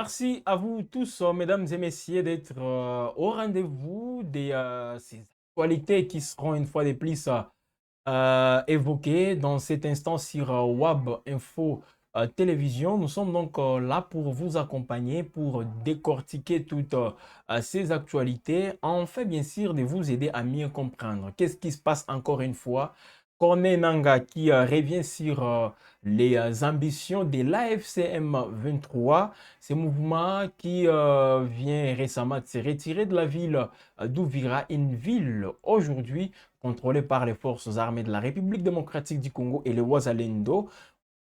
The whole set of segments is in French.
Merci à vous tous, mesdames et messieurs, d'être au rendez-vous des ces actualités qui seront une fois de plus évoquées dans cet instant sur WAB Info Télévision. Nous sommes donc là pour vous accompagner, pour décortiquer toutes ces actualités, en fait bien sûr de vous aider à mieux comprendre qu'est-ce qui se passe encore une fois. Corneille Nanga qui revient sur les ambitions de l'AFCM 23, ce mouvement qui vient récemment de se retirer de la ville d'Ouvira, une ville aujourd'hui contrôlée par les forces armées de la République démocratique du Congo et les Ouazalendo.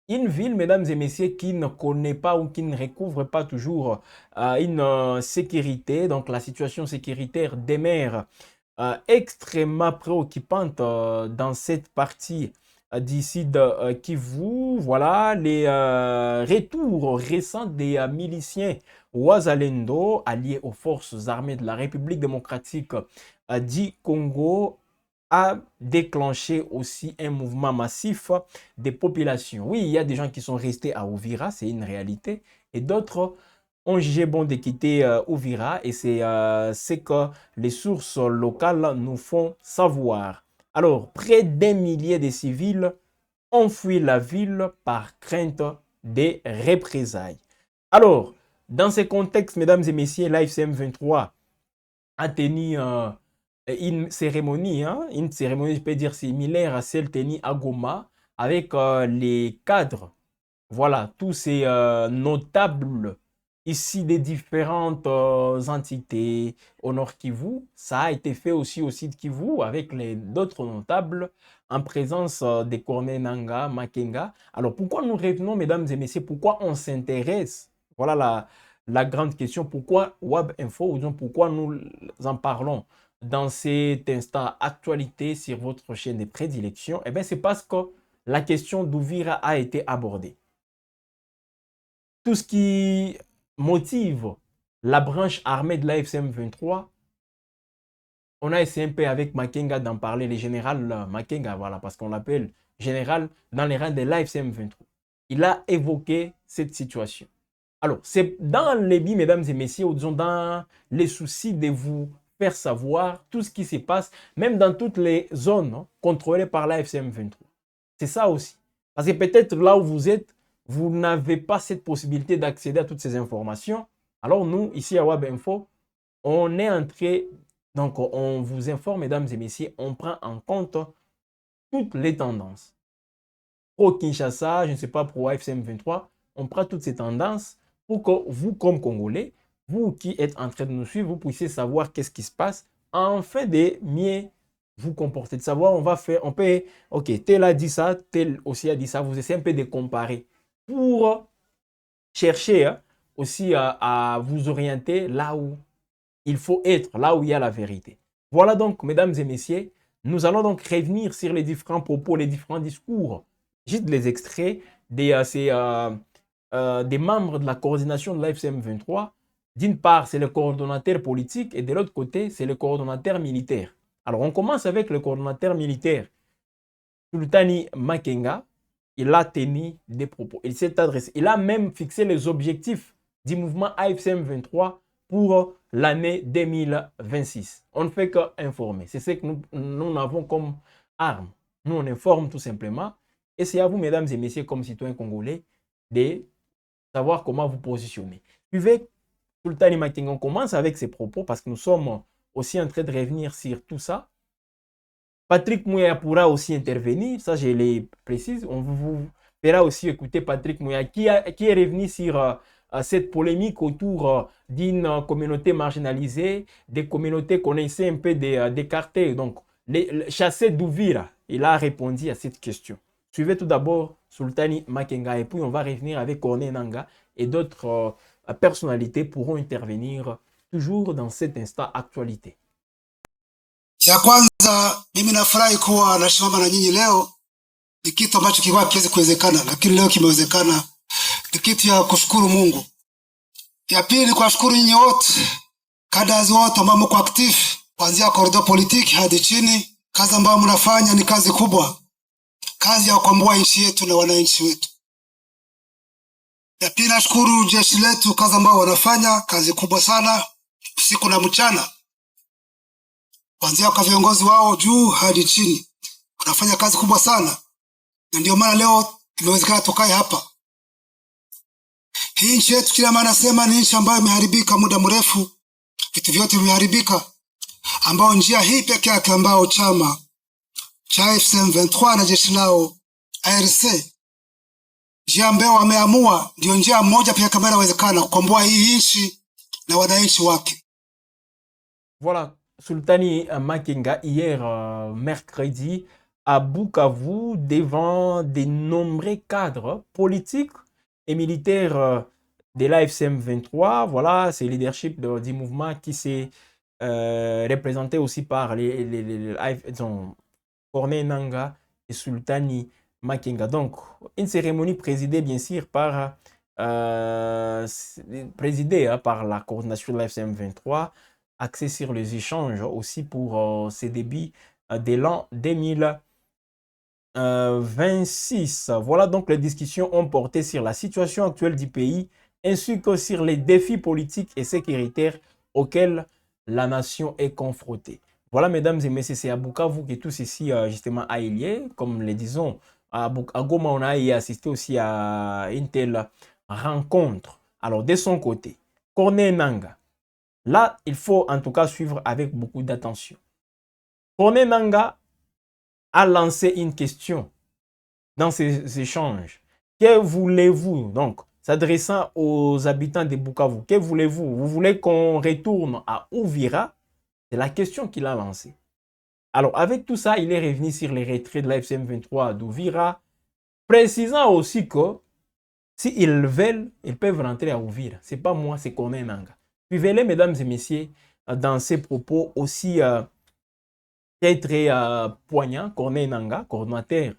Une ville, mesdames et messieurs, qui ne connaît pas ou qui ne recouvre pas toujours une sécurité. Donc la situation sécuritaire demeure extrêmement préoccupante dans cette partie d'ici de Kivu. Voilà les retours récents des miliciens Ouazalendo alliés aux forces armées de la République démocratique du Congo a déclenché aussi un mouvement massif des populations. Oui, il y a des gens qui sont restés à Ouvira, c'est une réalité, et d'autres ont jugé bon de quitter Ouvira, et c'est ce que les sources locales nous font savoir. Alors, près d'un millier de civils ont fui la ville par crainte des représailles. Alors, dans ce contexte, mesdames et messieurs, l'AFCM 23 a tenu une cérémonie, je peux dire, similaire à celle tenue à Goma, avec les cadres, voilà, tous ces notables ici des différentes entités au Nord Kivu. Ça a été fait aussi au Sud Kivu avec d'autres notables en présence des Corneille Nanga, Makenga. Alors pourquoi nous revenons, mesdames et messieurs, pourquoi on s'intéresse? Voilà la grande question. Pourquoi Web Info, ou disons pourquoi nous en parlons dans cet instant actualité sur votre chaîne de prédilection? Eh bien, c'est parce que la question d'Ouvira a été abordée. Tout ce qui motive la branche armée de l'AFCM 23, on a essayé un peu avec Makenga d'en parler, le général Makenga, voilà, parce qu'on l'appelle général dans les rangs de l'AFCM 23. Il a évoqué cette situation. Alors, c'est dans les billes, mesdames et messieurs, ou disons dans les soucis de vous faire savoir tout ce qui se passe, même dans toutes les zones contrôlées par l'AFCM 23. C'est ça aussi. Parce que peut-être là où vous êtes, vous n'avez pas cette possibilité d'accéder à toutes ces informations. Alors nous, ici à Web Info, on est entré, donc on vous informe, mesdames et messieurs, on prend en compte toutes les tendances. Pro Kinshasa, je ne sais pas, pro AFCM 23, on prend toutes ces tendances pour que vous, comme Congolais, vous qui êtes en train de nous suivre, vous puissiez savoir qu'est-ce qui se passe, en fait de mieux vous comporter, de savoir, on peut, ok, tel a dit ça, tel aussi a dit ça, vous essayez un peu de comparer pour chercher aussi à vous orienter là où il faut être, là où il y a la vérité. Voilà donc, mesdames et messieurs, nous allons donc revenir sur les différents propos, les différents discours, juste les extraits des membres de la coordination de l'AFCM 23. D'une part, c'est le coordonnateur politique et de l'autre côté, c'est le coordonnateur militaire. Alors, on commence avec le coordonnateur militaire, Sultani Makenga. Il a tenu des propos. Il s'est adressé. Il a même fixé les objectifs du mouvement AFCM 23 pour l'année 2026. On ne fait qu'informer. C'est ce que nous avons comme arme. Nous, on informe tout simplement. Et c'est à vous, mesdames et messieurs, comme citoyens congolais, de savoir comment vous positionner. Suivez Sultani Makenga. On commence avec ses propos parce que nous sommes aussi en train de revenir sur tout ça. Patrick Mouya pourra aussi intervenir, ça je le précise. On vous fera aussi écouter Patrick Mouya qui est revenu sur cette polémique autour d'une communauté marginalisée, des communautés qu'on essaie un peu d'écarter. Donc, les chassés d'Ouvira, il a répondu à cette question. Suivez tout d'abord Sultani Makenga et puis on va revenir avec Corneille Nanga et d'autres personnalités pourront intervenir toujours dans cet instant actualité. Cha kwanza mimi nafurahi kuwa nasimama na nyinyi leo. Ni kitu ambacho kilikuwa hakiwezi kuwezekana, lakini leo kimewezekana. Ni kitu ya kushukuru Mungu. Ya pili ni kuwashukuru nyinyi wote, cadres wote ambao mko active kuanzia corridor politiki hadi chini. Kazi ambayo mnafanya ni kazi kubwa, kazi ya kukomboa nchi yetu na wananchi wetu. Ya pili, nashukuru jeshi letu, kazi ambao wanafanya kazi kubwa sana usiku na mchana, kuanzia kwa viongozi wao juu hadi chini, wanafanya kazi kubwa sana, na ndio maana leo imewezekana tukae hapa. Hii nchi yetu kila maana nasema ni nchi ambayo imeharibika muda mrefu, vitu vyote vimeharibika, ambao njia hii pekee yake ambao chama cha M23 na jeshi lao ARC, njia ambayo wameamua ndio njia moja pekee kama inawezekana kukomboa hii nchi na wananchi wake. Voilà, Sultani Makenga, hier mercredi à Bukavu, devant de nombreux cadres politiques et militaires de l'AFCM 23. Voilà, c'est le leadership du mouvement qui s'est représenté aussi par Corneille Nangaa et Sultani Makenga. Donc, une cérémonie présidée bien sûr par, par la coordination de l'AFCM 23, axée sur les échanges aussi pour ces débuts de l'an 2026. Voilà, donc les discussions ont porté sur la situation actuelle du pays ainsi que sur les défis politiques et sécuritaires auxquels la nation est confrontée. Voilà, mesdames et messieurs, c'est à Bukavu que tout ceci justement a eu lieu. Comme le disons, à Goma, on a assisté aussi à une telle rencontre. Alors, de son côté, Corneille Nangaa, là, il faut en tout cas suivre avec beaucoup d'attention. Corneille Nangaa a lancé une question dans ces échanges. Que voulez-vous, donc, s'adressant aux habitants de Bukavu, que voulez-vous? Vous voulez qu'on retourne à Uvira? C'est la question qu'il a lancée. Alors, avec tout ça, il est revenu sur les retraits de la FCM 23 d'Uvira, précisant aussi que s'ils veulent, ils peuvent rentrer à Uvira. Ce n'est pas moi, c'est Corneille Nangaa. Suivez-les, mesdames et messieurs, dans ces propos aussi très poignants. Corneille Nangaa, coordinateur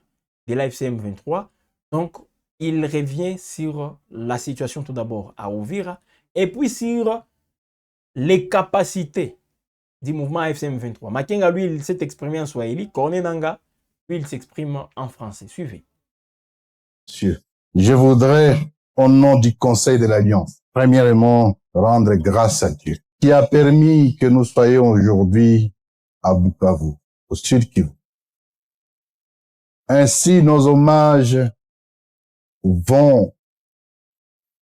de l'AFCM 23. Donc, il revient sur la situation tout d'abord à Uvira et puis sur les capacités du mouvement AFCM 23. Makenga, lui, il s'est exprimé en Swahili. Corneille Nangaa, lui, il s'exprime en français. Suivez. Monsieur, je voudrais, au nom du Conseil de l'Alliance, premièrement, rendre grâce à Dieu qui a permis que nous soyons aujourd'hui à Bukavu, au Sud Kivu. Ainsi, nos hommages vont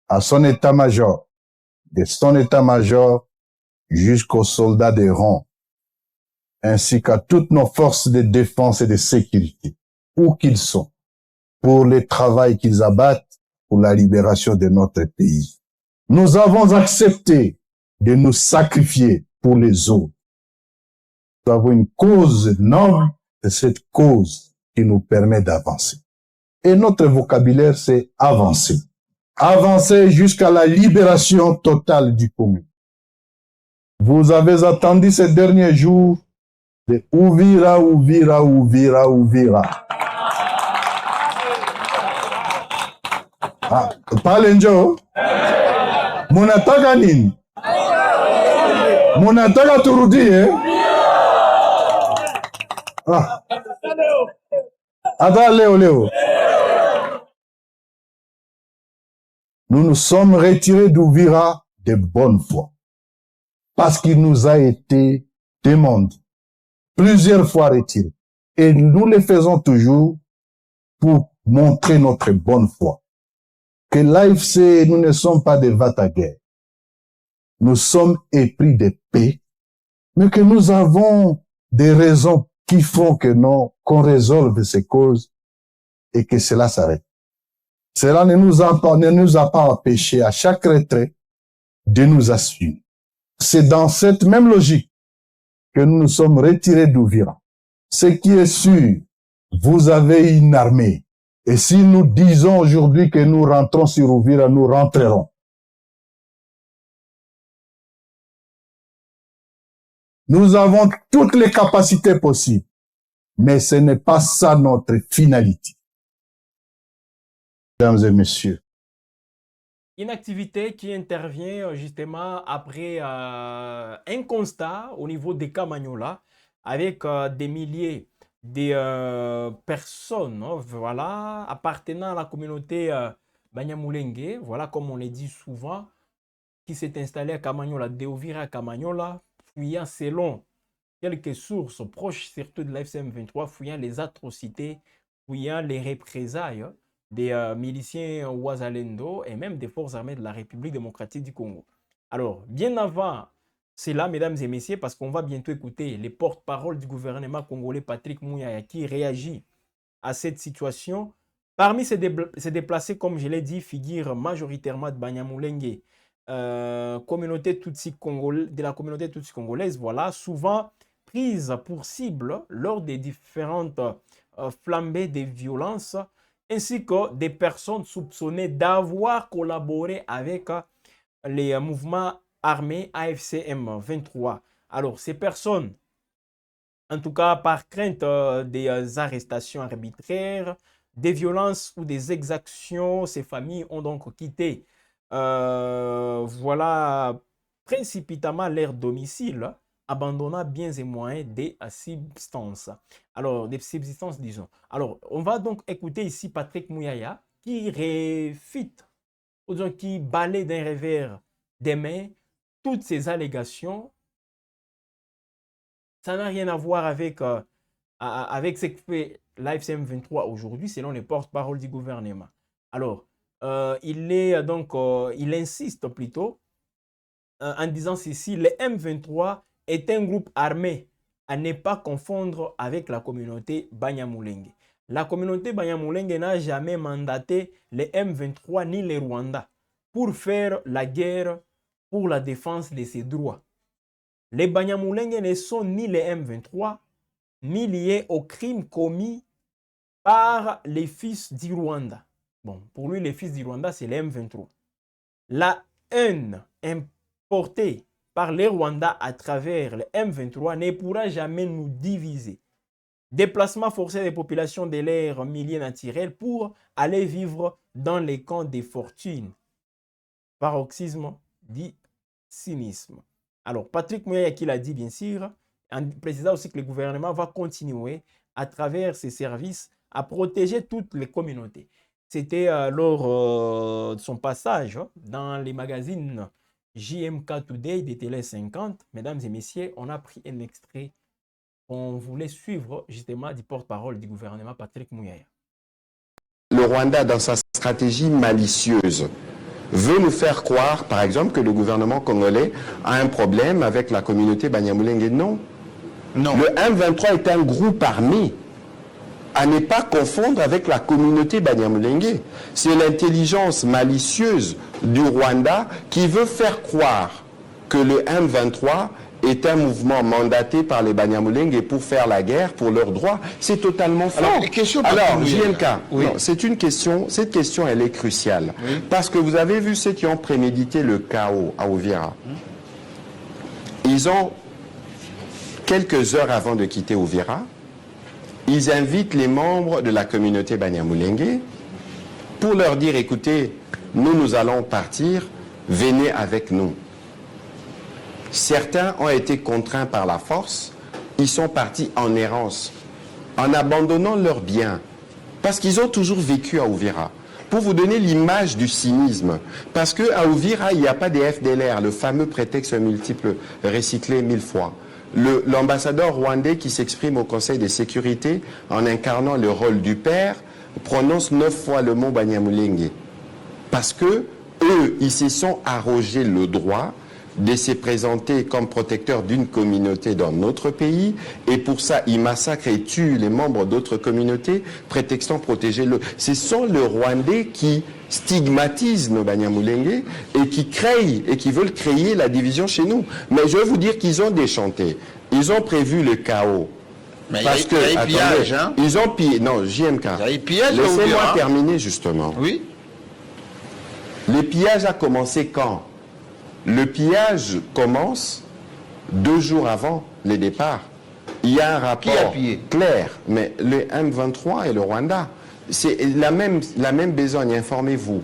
à son état-major, de son état-major jusqu'aux soldats de rang, ainsi qu'à toutes nos forces de défense et de sécurité, où qu'ils sont, pour le travail qu'ils abattent pour la libération de notre pays. Nous avons accepté de nous sacrifier pour les autres. Nous avons une cause noble, et cette cause qui nous permet d'avancer. Et notre vocabulaire, c'est avancer. Avancer jusqu'à la libération totale du commun. Vous avez attendu ces derniers jours de Uvira, Uvira, Uvira, Uvira. Ah, pale njo munataka nini? Munataka turudie? Ah. Ata leo. Nous nous sommes retirés d'Uvira de bonne foi parce qu'il nous a été demandé plusieurs fois retirés. Et nous le faisons toujours pour montrer notre bonne foi. Que l'AFC, nous ne sommes pas des vata-guerre. Nous sommes épris de paix, mais que nous avons des raisons qui font que qu'on résolve ces causes et que cela s'arrête. Cela ne nous a pas empêché à chaque retrait de nous assumer. C'est dans cette même logique que nous nous sommes retirés d'Uvira. Ce qui est sûr, vous avez une armée. Et si nous disons aujourd'hui que nous rentrons sur Uvira, nous rentrerons. Nous avons toutes les capacités possibles, mais ce n'est pas ça notre finalité. Mesdames et messieurs. Une activité qui intervient justement après un constat au niveau des Kamanyola avec des milliers de personnes, voilà, appartenant à la communauté Banyamulenge, voilà comme on le dit souvent, qui s'est installé à Kamanyola, d'Ovira à Kamanyola, fuyant selon quelques sources proches surtout de la FCM23, fuyant les atrocités, fuyant les représailles des miliciens Ouazalendo et même des forces armées de la République démocratique du Congo. Alors, bien avant cela, mesdames et messieurs, parce qu'on va bientôt écouter les porte-paroles du gouvernement congolais, Patrick Mouyaya, qui réagit à cette situation. Parmi ces déplacés, comme je l'ai dit, figurent majoritairement de Banyamulenge, communauté Tutsi de la communauté Tutsi congolaise, voilà, souvent prise pour cible lors des différentes flambées des violences, ainsi que des personnes soupçonnées d'avoir collaboré avec les mouvements armés AFCM 23. Alors, ces personnes, en tout cas par crainte des arrestations arbitraires, des violences ou des exactions, ces familles ont donc quitté voilà, précipitamment leur domicile, abandonnant biens et moyens des substances. Alors, des subsistances, disons. Alors, on va donc écouter ici Patrick Mouyaya qui réfute, ou disons qui balaie d'un revers des mains toutes ces allégations. Ça n'a rien à voir avec, avec ce que fait l'AFCM 23 aujourd'hui, selon les porte-paroles du gouvernement. Alors, il insiste plutôt en disant ceci, le M23 est un groupe armé à ne pas confondre avec la communauté Banyamulenge. La communauté Banyamulenge n'a jamais mandaté les M23 ni les Rwandais pour faire la guerre pour la défense de ses droits. Les Banyamulenge ne sont ni les M23 ni liés aux crimes commis par les fils du Rwanda. Bon, pour lui, les fils du Rwanda, c'est les M23. La haine importée par les Rwandais à travers les M23 ne pourra jamais nous diviser. Déplacement forcé des populations de l'air milieu naturel pour aller vivre dans les camps des fortunes. Paroxysme dit cynisme. Alors, Patrick Mouyaya qui l'a dit, bien sûr, en précisant aussi que le gouvernement va continuer à travers ses services à protéger toutes les communautés. C'était lors de son passage dans les magazines JMK Today de Télé 50. Mesdames et messieurs, on a pris un extrait qu'on voulait suivre justement du porte-parole du gouvernement Patrick Mouyaya. Le Rwanda, dans sa stratégie malicieuse, veut nous faire croire, par exemple, que le gouvernement congolais a un problème avec la communauté Banyamulenge. Non. Non. Le M23 est un groupe armé à ne pas confondre avec la communauté Banyamulenge. C'est l'intelligence malicieuse du Rwanda qui veut faire croire que le M23 est un mouvement mandaté par les Banyamulenge pour faire la guerre pour leurs droits. C'est totalement faux. Alors, JMK, oui. C'est une question, cette question elle est cruciale. Oui. Parce que vous avez vu ceux qui ont prémédité le chaos à Uvira. Ils ont, quelques heures avant de quitter Uvira, ils invitent les membres de la communauté Banyamulenge pour leur dire, écoutez, nous allons partir, venez avec nous. Certains ont été contraints par la force, ils sont partis en errance, en abandonnant leurs biens, parce qu'ils ont toujours vécu à Uvira. Pour vous donner l'image du cynisme, parce qu'à Uvira, il n'y a pas des FDLR, le fameux prétexte multiple recyclé 1000 fois. L'ambassadeur rwandais qui s'exprime au Conseil de sécurité en incarnant le rôle du père prononce 9 fois le mot Banyamulenge. Parce que eux, ils se sont arrogés le droit de se présenter comme protecteurs d'une communauté dans notre pays, et pour ça, ils massacrent et tuent les membres d'autres communautés, prétextant protéger le... Ce sont les Rwandais qui stigmatisent nos Banyamulenge et qui créent et qui veulent créer la division chez nous. Mais je veux vous dire qu'ils ont déchanté. Ils ont prévu le chaos. Mais parce que, attendez, pillage, hein? Ils ont pillé... Non, JMK. Laissez-moi terminer, justement. Oui. Le pillage a commencé quand? Le pillage commence 2 jours avant le départ. Il y a un rapport clair, mais le M23 et le Rwanda, c'est la même besogne, informez-vous.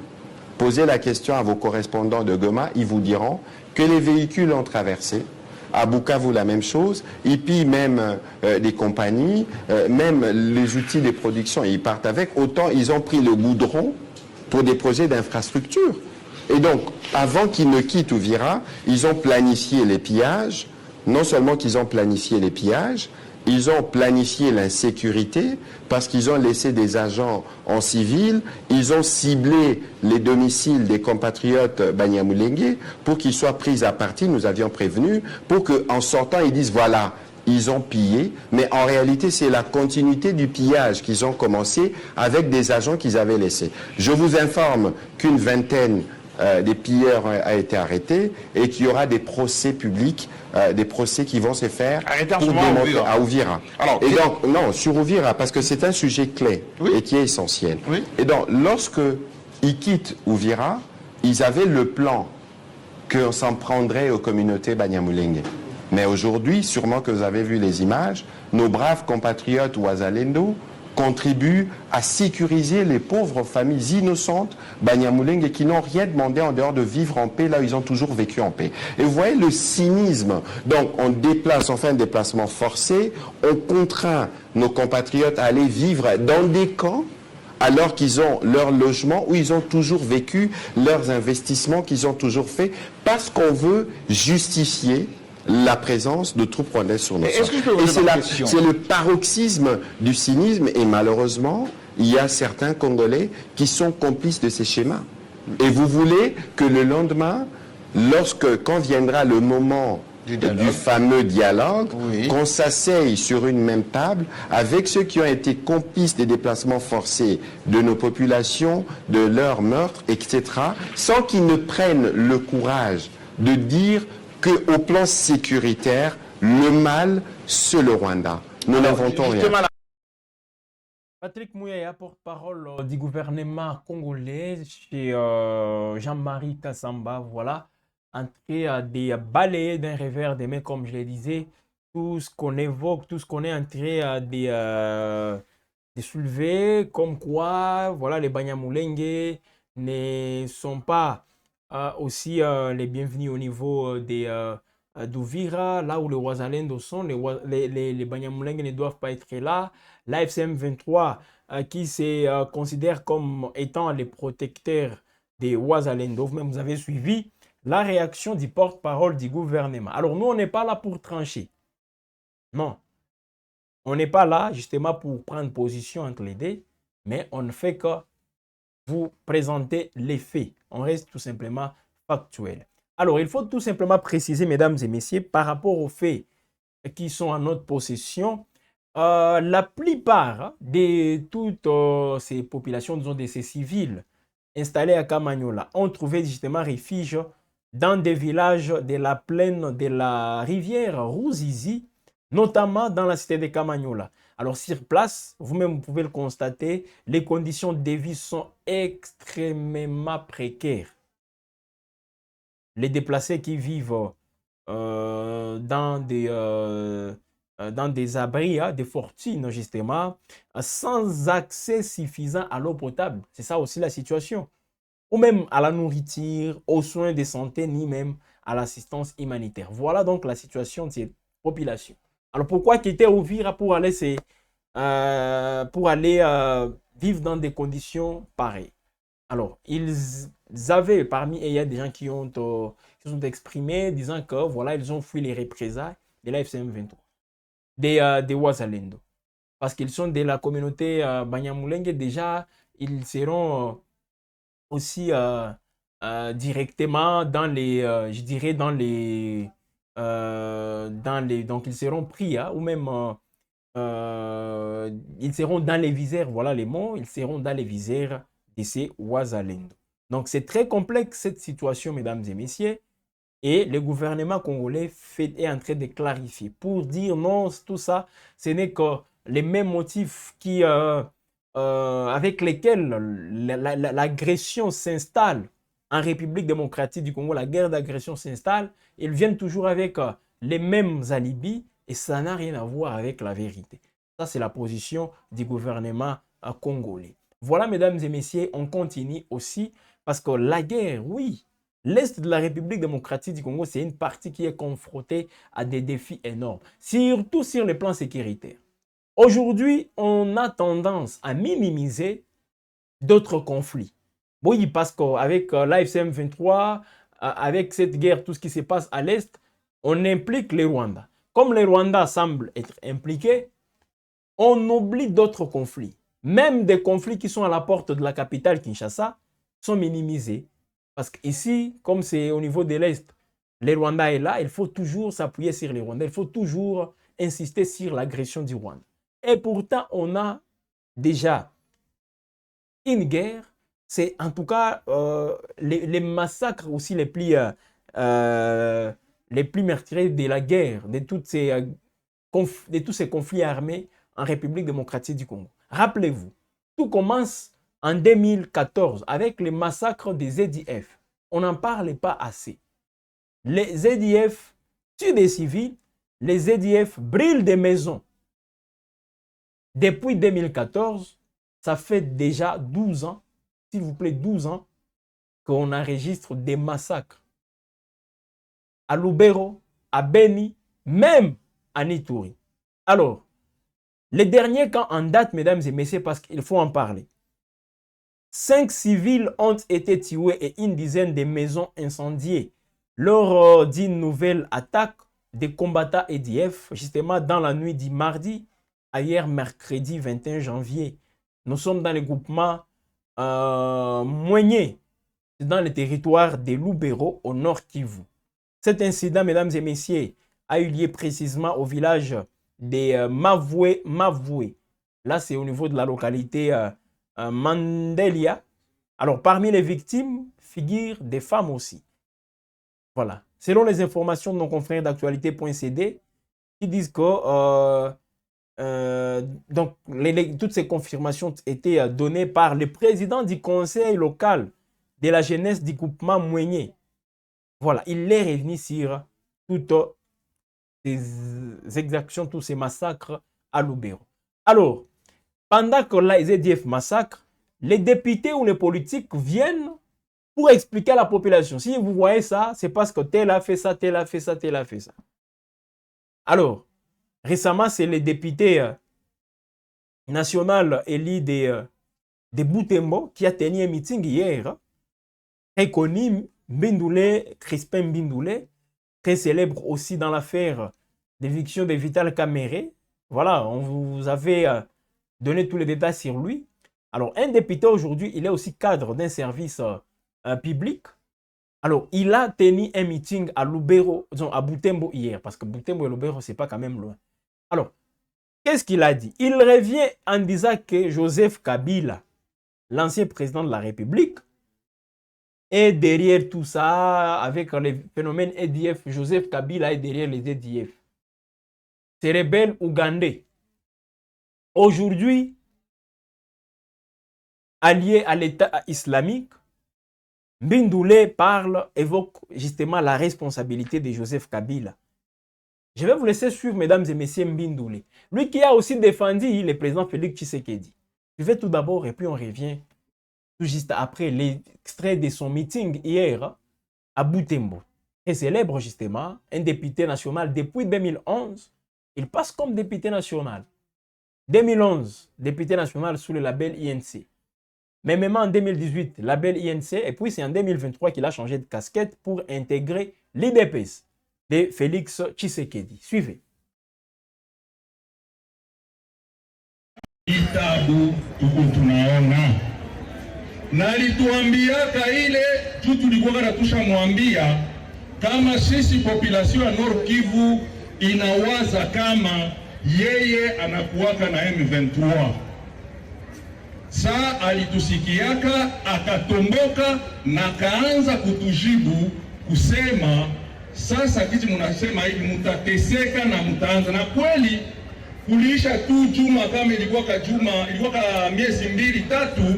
Posez la question à vos correspondants de Goma, ils vous diront que les véhicules ont traversé. À Bukavu, la même chose. Et puis même des compagnies, même les outils de production, ils partent avec. Autant ils ont pris le goudron pour des projets d'infrastructure. Et donc, avant qu'ils ne quittent Uvira, ils ont planifié les pillages. Non seulement qu'ils ont planifié les pillages, ils ont planifié l'insécurité parce qu'ils ont laissé des agents en civil, ils ont ciblé les domiciles des compatriotes Banyamulenge pour qu'ils soient pris à partie, nous avions prévenu, pour qu'en sortant ils disent voilà, ils ont pillé, mais en réalité c'est la continuité du pillage qu'ils ont commencé avec des agents qu'ils avaient laissés. Je vous informe qu'une vingtaine des pilleurs a été arrêté et qu'il y aura des procès publics, des procès qui vont se faire pour démontrer à Uvira. Alors, et donc, non, sur Uvira, parce que c'est un sujet clé et qui est essentiel. Oui. Et donc, lorsque ils quittent Uvira, ils avaient le plan qu'on s'en prendrait aux communautés Banyamulenge. Mais aujourd'hui, sûrement que vous avez vu les images, nos braves compatriotes Wazalendo contribuent à sécuriser les pauvres familles innocentes Banyamulenge qui n'ont rien demandé en dehors de vivre en paix là où ils ont toujours vécu en paix. Et vous voyez le cynisme. Donc on déplace, on fait un déplacement forcé, on contraint nos compatriotes à aller vivre dans des camps alors qu'ils ont leur logement où ils ont toujours vécu, leurs investissements qu'ils ont toujours fait, parce qu'on veut justifier la présence de troupes rwandaises sur nos sols. Et c'est le paroxysme du cynisme et malheureusement, il y a certains Congolais qui sont complices de ces schémas. Et vous voulez que le lendemain, quand viendra le moment du fameux dialogue, oui, qu'on s'asseye sur une même table avec ceux qui ont été complices des déplacements forcés de nos populations, de leurs meurtres, etc., sans qu'ils ne prennent le courage de dire qu'au plan sécuritaire, le mal, c'est le Rwanda. Nous n'inventons rien. Patrick Mouyaya, porte-parole du gouvernement congolais, chez Jean-Marie Kassamba, voilà, entré à des balayés d'un revers des mains, comme je le disais, tout ce qu'on évoque, tout ce qu'on est entré à des soulever, comme quoi, voilà, les Banyamulenge ne sont pas aussi les bienvenus au niveau d'Uvira, là où les Wazalendo sont, les Banyamulenge ne doivent pas être là. L'AFCM 23 qui se considère comme étant les protecteurs des Wazalendo. Vous-même, vous avez suivi la réaction du porte-parole du gouvernement. Alors nous, on n'est pas là pour trancher. Non. On n'est pas là justement pour prendre position entre les deux, mais on ne fait que vous présenter les faits. On reste tout simplement factuel. Alors, il faut tout simplement préciser, mesdames et messieurs, par rapport aux faits qui sont en notre possession, la plupart de toutes ces populations, disons de ces civils installés à Kamanyola, ont trouvé justement refuge dans des villages de la plaine de la rivière Ruzizi, notamment dans la cité de Kamanyola. Alors sur place, vous-même pouvez le constater, les conditions de vie sont extrêmement précaires. Les déplacés qui vivent dans des abris, des fortines justement, sans accès suffisant à l'eau potable. C'est ça aussi la situation. Ou même à la nourriture, aux soins de santé, ni même à l'assistance humanitaire. Voilà donc la situation de ces populations. Alors pourquoi quitter Uvira pour aller, vivre dans des conditions pareilles? Alors, ils avaient parmi eux, il y a des gens qui sont exprimés disant que voilà, ils ont fui les représailles de la FCM 23, des Wazalendo. Parce qu'ils sont de la communauté Banyamulenge, déjà, ils seront aussi directement dans les, je dirais, donc ils seront pris, ou même ils seront dans les visères, voilà les mots, ils seront dans les visères de ces Wazalendo. Donc c'est très complexe cette situation, mesdames et messieurs, et le gouvernement congolais est en train de clarifier pour dire non, tout ça, ce n'est que les mêmes motifs qui, avec lesquels l'agression s'installe en République démocratique du Congo, la guerre d'agression s'installe, ils viennent toujours avec les mêmes alibis et ça n'a rien à voir avec la vérité. Ça, c'est la position du gouvernement congolais. Voilà, mesdames et messieurs, on continue aussi parce que la guerre, oui, l'Est de la République démocratique du Congo, c'est une partie qui est confrontée à des défis énormes, surtout sur le plan sécuritaire. Aujourd'hui, on a tendance à minimiser d'autres conflits. Oui, parce qu'avec l'AFCM 23, avec cette guerre, tout ce qui se passe à l'Est, on implique les Rwandais. Comme les Rwandais semblent être impliqués, on oublie d'autres conflits. Même des conflits qui sont à la porte de la capitale, Kinshasa, sont minimisés. Parce qu'ici, comme c'est au niveau de l'Est, les Rwandais est là, il faut toujours s'appuyer sur les Rwandais, il faut toujours insister sur l'agression du Rwanda. Et pourtant, on a déjà une guerre. C'est en tout cas les massacres aussi les plus meurtriers de la guerre, de tous ces conflits armés en République démocratique du Congo. Rappelez-vous, tout commence en 2014 avec les massacres des ZDF. On n'en parlait pas assez. Les ZDF tuent des civils, les ZDF brûlent des maisons. Depuis 2014, ça fait déjà 12 ans, s'il vous plaît 12 ans, qu'on enregistre des massacres. À Lubero, à Beni, même à Ituri. Alors, les derniers cas en date, mesdames et messieurs, parce qu'il faut en parler. 5 civils ont été tués et une dizaine de maisons incendiées lors d'une nouvelle attaque des combattants EDF, justement dans la nuit du mardi à hier, mercredi 21 janvier. Nous sommes dans le groupement Moigné, dans le territoire de Lubero, au nord Kivu. Cet incident, mesdames et messieurs, a eu lieu précisément au village de Mavoué. Là, c'est au niveau de la localité Mandelia. Alors, parmi les victimes figurent des femmes aussi. Voilà. Selon les informations de nos confrères d'actualité.cd, qui disent que donc, toutes ces confirmations étaient données par le président du conseil local de la jeunesse du groupement Moigné. Voilà, il est revenu sur toutes ces exactions, tous ces massacres à Lubero. Alors, pendant que les ZDF massacrent, les députés ou les politiques viennent pour expliquer à la population. Si vous voyez ça, c'est parce que tel a fait ça, tel a fait ça, tel a fait ça. Alors, récemment, c'est le député national élu de Butembo qui a tenu un meeting hier, très connu, Mbindoulé, Crispin Mbindoulé, très célèbre aussi dans l'affaire d'éviction de Vital Kamere. Voilà, on vous avait donné tous les détails sur lui. Alors, un député aujourd'hui, il est aussi cadre d'un service public. Alors, il a tenu un meeting à Lubero, à Butembo hier, parce que Butembo et Lubero, ce n'est pas quand même loin. Alors, qu'est-ce qu'il a dit? Il revient en disant que Joseph Kabila, l'ancien président de la République, est derrière tout ça, avec les phénomènes EDF. Joseph Kabila est derrière les EDF. Ces rebelles ougandais, aujourd'hui, alliés à l'État islamique, Mbindoulé évoque justement la responsabilité de Joseph Kabila. Je vais vous laisser suivre, mesdames et messieurs, Mbindoulé. Lui qui a aussi défendu le président Félix Tshisekedi. Je vais tout d'abord et puis on revient tout juste après l'extrait de son meeting hier à Butembo. Et célèbre justement, un député national depuis 2011. Il passe comme député national. 2011, député national sous le label INC. Mais même en 2018, label INC. Et puis c'est en 2023 qu'il a changé de casquette pour intégrer l'IDPS de Félix Tshisekedi. Suivez. Itabu tuko tunaona na alituambiaka ile tu tulikuwa natusha mwambia kama sisi population ya Nord Kivu inawaza kama yeye anakuwaka na M23. Saa alitusikiaka akatomboka na kaanza kutujibu kusema sasa kitu munasema hivi mutateseka na mutaanza, na kweli kuliisha tu juma kama ilikuwa miezi 2-3,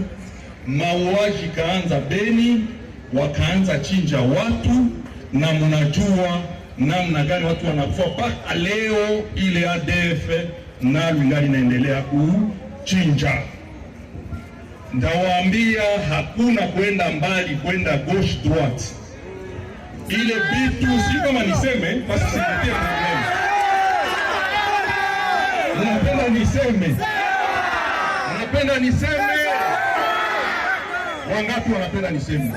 mauaji kaanza Beni, wakaanza chinja watu, na mnajua namna gani watu wanakufa mpaka leo. Ile ADF nalo ingali inaendelea kuchinja. Ndawaambia hakuna kwenda mbali, kwenda gauche droite. Ile bitu si kama niseme basi sipatie problem. Unapenda niseme Wangapi wanapenda niseme?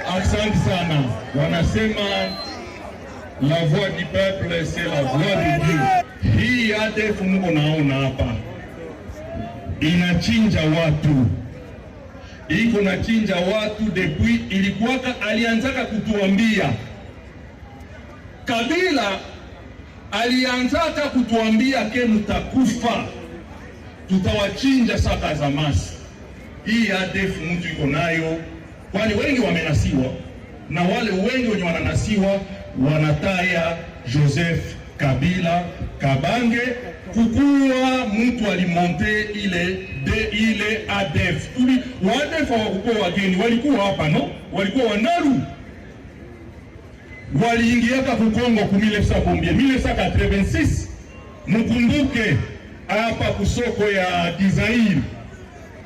Asante sana. Wanasema la voix du peuple c'est la voix de Dieu. Hii ADF mko naona hapa inachinja watu, iko nachinja watu depuis ilikuwaka, alianzaka kutuambia Kabila alianzaka kutuambia ke mutakufa, tutawachinja saka za masi. Hii ADF mtu iko nayo, kwani wengi wamenasiwa na wale wengi wenye wananasiwa wanataya Joseph Kabila Kabange kukuwa mtu alimonte ile ADF. ADF hawakuwa wageni, walikuwa hapa no, walikuwa wanaru, waliingiaka kukongo ku 1986. Mkumbuke hapa kusoko ya Dizair,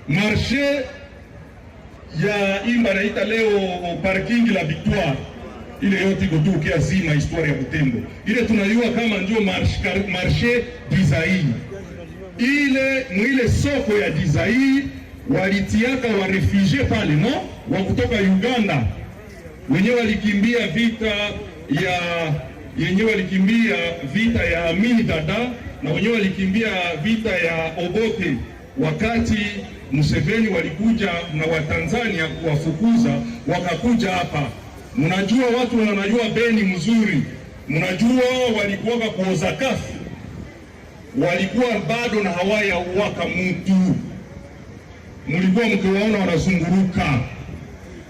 marché ya Imbaraita leo parking la Victoire, ile yote iko tu kiazima historia ya Butembo. Ile tunajua kama ndio marché Dizair. Ile soko ya Dizair walitiaka wa refugee pale no, wa kutoka Uganda wenyewe walikimbia vita ya Amini Dada, na wenyewe walikimbia vita ya Obote wakati Museveni walikuja na Watanzania kuwafukuza, wakakuja hapa. Mnajua watu wanajua Beni mzuri, mnajua walikuwa kuoza kafu, walikuwa bado na hawaya uwaka mtu, mlikuwa mkiwaona wanazunguruka.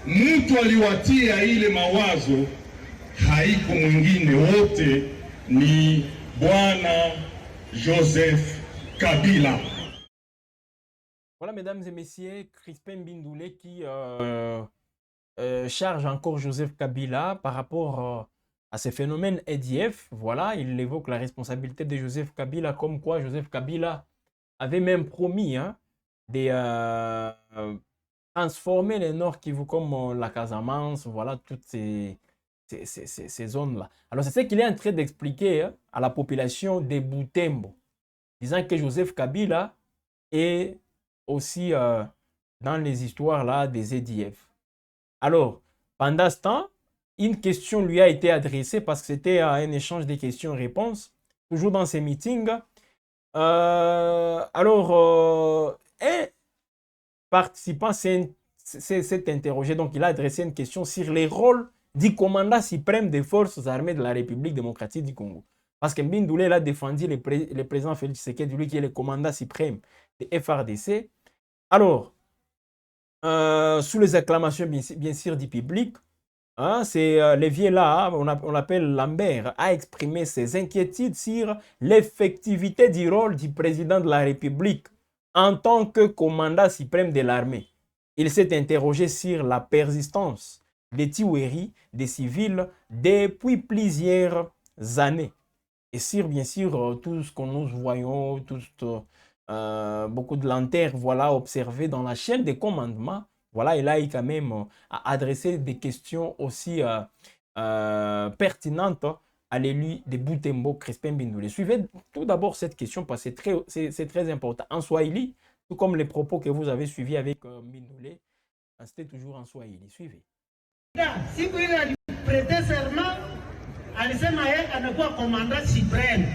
Mtu aliwatia ile mawazo, haiko mwingine, wote ni Bwana Joseph Kabila. Voilà, mesdames et messieurs, Crispin Bindoulé qui charge encore Joseph Kabila par rapport à ces phénomènes EDF. Voilà, il évoque la responsabilité de Joseph Kabila, comme quoi Joseph Kabila avait même promis de transformer les Nord Kivu comme la Casamance, voilà, toutes ces zones-là. Alors, c'est ce qu'il est en train d'expliquer à la population de Butembo, disant que Joseph Kabila est aussi dans les histoires là des EDF. Alors, pendant ce temps, une question lui a été adressée parce que c'était un échange de questions-réponses, toujours dans ces meetings. Un participant s'est interrogé, donc il a adressé une question sur les rôles du commandant suprême des forces armées de la République démocratique du Congo. Parce que Mbindoulé a défendu le président Félix Tshisekedi, lui qui est le commandant suprême de FRDC. Alors, sous les acclamations bien sûr du public, c'est Lévier là, on l'appelle Lambert, a exprimé ses inquiétudes sur l'effectivité du rôle du président de la République en tant que commandant suprême de l'armée. Il s'est interrogé sur la persistance des tueries des civils depuis plusieurs années. Et sur, bien sûr, tout ce que nous voyons, beaucoup de lanternes, voilà, observées dans la chaîne des commandements. Voilà, il a eu quand même adressé des questions aussi pertinentes à l'élu de Butembo, Crispin Bindoulé. Suivez tout d'abord cette question parce que c'est très important. En Swahili, tout comme les propos que vous avez suivis avec Bindoulé, c'était toujours en Swahili. Suivez. Siku ile aliprete serment, alisema yeye anakuwa komanda supreme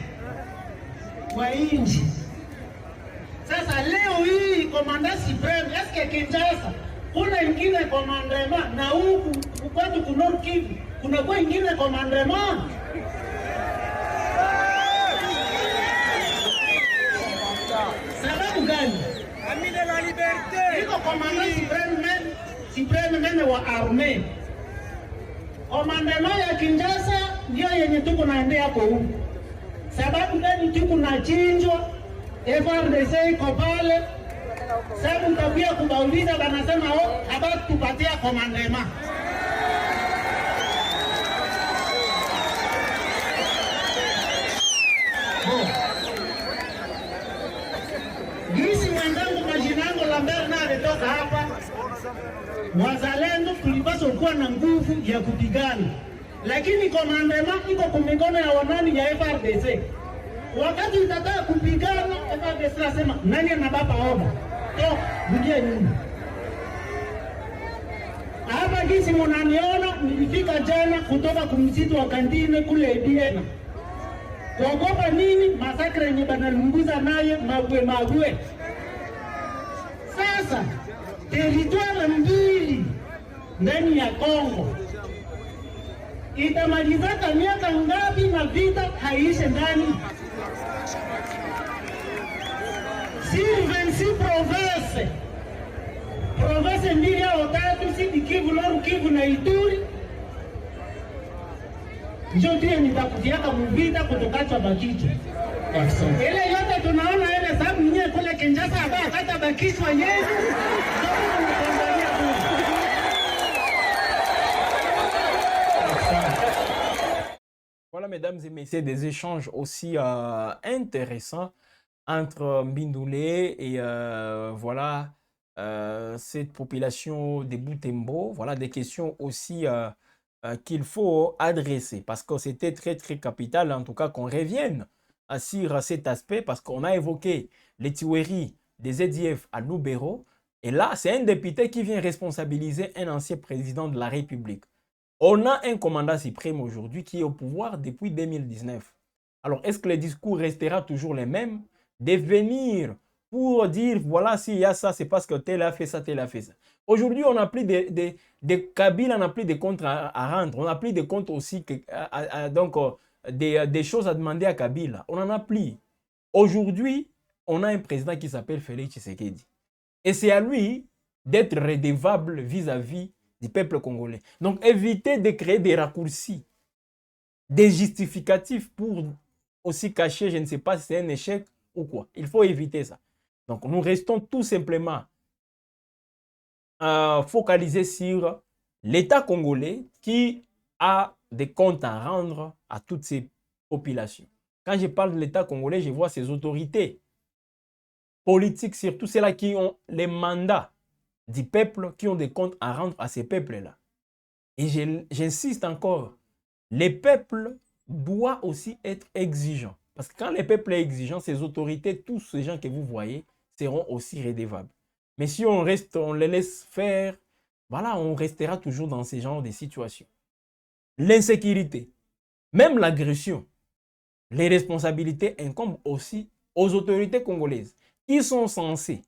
wa nchi. Sasa leo hii komanda supreme, eske Kinshasa kuna ingine komandema na huku kwetu ku Nord Kivu kuna kwa ingine komandema? Sababu gani? Amine la liberté. Iko komanda supreme mene wa arme. Komandema ya Kinshasa ndio yenye tuko naendea hapo huko. Sababu gani tuko na chinjwa? FRDC iko pale. Sababu mtakuja kubauliza banasema habari tupatia komandema. Gisi mwenzangu majinango Lambert na alitoka hapa. Wazalendo tulipaswa kuwa na nguvu ya kupigana. Lakini komandema iko kwa mikono ya wanani ya FRDC. Wakati utataka kupigana, FRDC nasema nani anabapa oda? Rudia nyuma. Hapa gisi munaniona, nilifika jana kutoka kumsitu wa Kandine kule Ediena. Kuogopa nini? Masakre yenye banalunguza naye magwe. Sasa teritwari mbili ndani ya Kongo itamalizaka miaka ngapi na vita haiishe ndani? Sur 26 province mbili au tatu, Sud Kivu, Nord Kivu na Ituri, ndio ndiye nitakutiaka muvita kutokacha bakichwa. Ile yote tunaona ile sababu mwenyewe kule Kinshasa hata bakishwa yeye. Voilà, mesdames et messieurs, des échanges aussi intéressants entre Mbindoulé et voilà, cette population de Boutembo. Voilà des questions aussi qu'il faut adresser parce que c'était très capital en tout cas qu'on revienne sur cet aspect parce qu'on a évoqué les tueries des ZDF à Lubero et là c'est un député qui vient responsabiliser un ancien président de la République. On a un commandant suprême aujourd'hui qui est au pouvoir depuis 2019. Alors est-ce que le discours restera toujours les mêmes? De venir pour dire voilà s'il y a ça c'est parce que tel a fait ça, tel a fait ça. Aujourd'hui on n'a plus de Kabila, on n'a plus de comptes à rendre, on n'a plus de comptes aussi donc des choses à demander à Kabila. On n'en a plus. Aujourd'hui on a un président qui s'appelle Félix Tshisekedi et c'est à lui d'être redevable vis-à-vis du peuple congolais. Donc évitez de créer des raccourcis, des justificatifs pour aussi cacher, je ne sais pas si c'est un échec ou quoi. Il faut éviter ça. Donc nous restons tout simplement focalisés sur l'État congolais qui a des comptes à rendre à toutes ces populations. Quand je parle de l'État congolais, je vois ces autorités politiques, surtout ceux-là qui ont les mandats du peuple, qui ont des comptes à rendre à ces peuples-là. Et j'insiste encore, les peuples doivent aussi être exigeants. Parce que quand le peuple est exigeant, ces autorités, tous ces gens que vous voyez, seront aussi redevables. Mais si on reste, on les laisse faire, voilà, on restera toujours dans ce genre de situations. L'insécurité, même l'agression, les responsabilités incombent aussi aux autorités congolaises qui sont censées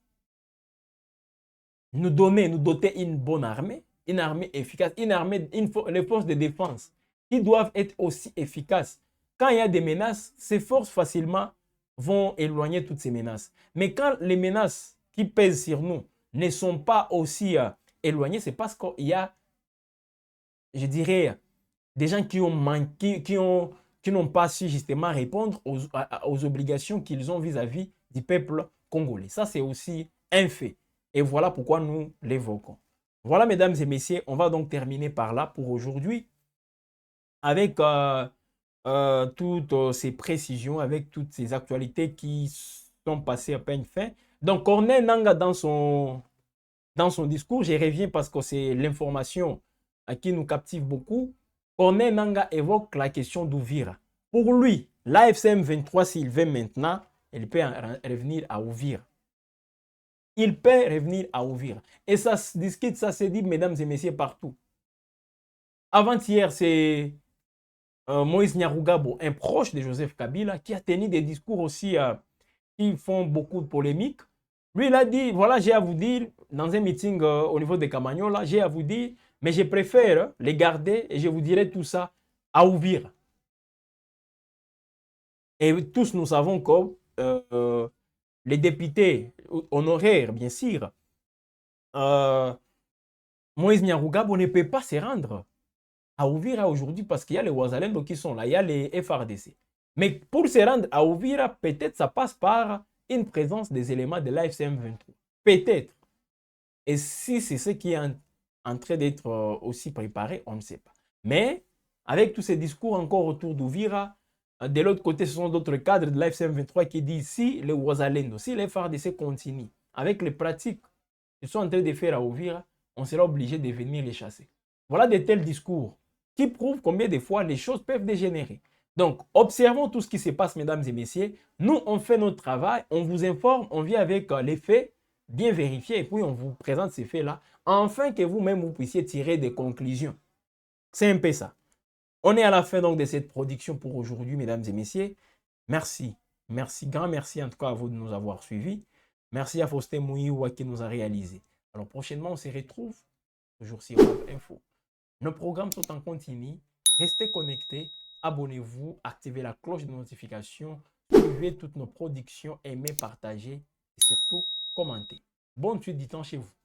nous doter une bonne armée, une armée efficace, les forces de défense qui doivent être aussi efficaces. Quand il y a des menaces, ces forces facilement vont éloigner toutes ces menaces. Mais quand les menaces qui pèsent sur nous ne sont pas aussi éloignées, c'est parce qu'il y a, je dirais, des gens qui ont manqué, qui n'ont pas su justement répondre aux obligations qu'ils ont vis-à-vis du peuple congolais. Ça, c'est aussi un fait. Et voilà pourquoi nous l'évoquons. Voilà, mesdames et messieurs, on va donc terminer par là pour aujourd'hui avec toutes ces précisions, avec toutes ces actualités qui sont passées à peine fin. Donc, Corneille Nangaa, dans son discours, je reviens parce que c'est l'information qui nous captive beaucoup. Corneille Nangaa évoque la question d'Ouvira. Pour lui, l'AFC M23, s'il veut maintenant, il peut revenir à Ouvira. Il peut revenir à Ouvira. Et ça se discute, ça se dit, mesdames et messieurs, partout. Avant-hier, c'est Moïse Nyarugabo, un proche de Joseph Kabila, qui a tenu des discours aussi qui font beaucoup de polémiques. Lui, il a dit, voilà, j'ai à vous dire, dans un meeting au niveau de Kamanyola, j'ai à vous dire, mais je préfère les garder et je vous dirai tout ça à Ouvira. Et tous nous savons que les députés honoraires, bien sûr, Moïse Nyarugabo ne peut pas se rendre à Ouvira aujourd'hui parce qu'il y a les Wazalendo qui sont là, il y a les FRDC. Mais pour se rendre à Ouvira, peut-être ça passe par une présence des éléments de l'AFC M23. Peut-être. Et si c'est ce qui est en train d'être aussi préparé, on ne sait pas. Mais avec tous ces discours encore autour d'Ouvira, de l'autre côté, ce sont d'autres cadres de l'AFC M23 qui disent si les Wazalendo, si les FRDC continuent avec les pratiques qu'ils sont en train de faire à Ouvira, on sera obligé de venir les chasser. Voilà de tels discours qui prouvent combien de fois les choses peuvent dégénérer. Donc, observons tout ce qui se passe, mesdames et messieurs. Nous, on fait notre travail, on vous informe, on vient avec les faits. bien vérifier et puis on vous présente ces faits-là, afin que vous-même vous puissiez tirer des conclusions. C'est un peu ça. On est à la fin donc de cette production pour aujourd'hui, mesdames et messieurs. Merci. Merci, grand merci en tout cas à vous de nous avoir suivis. Merci à Faustin Mouiwa qui nous a réalisé. Alors prochainement, on se retrouve toujours sur Web Info. Nos programmes sont en continu. Restez connectés, abonnez-vous, activez la cloche de notification, suivez toutes nos productions, aimez, partagez et surtout commentez. Bonne suite du temps chez vous.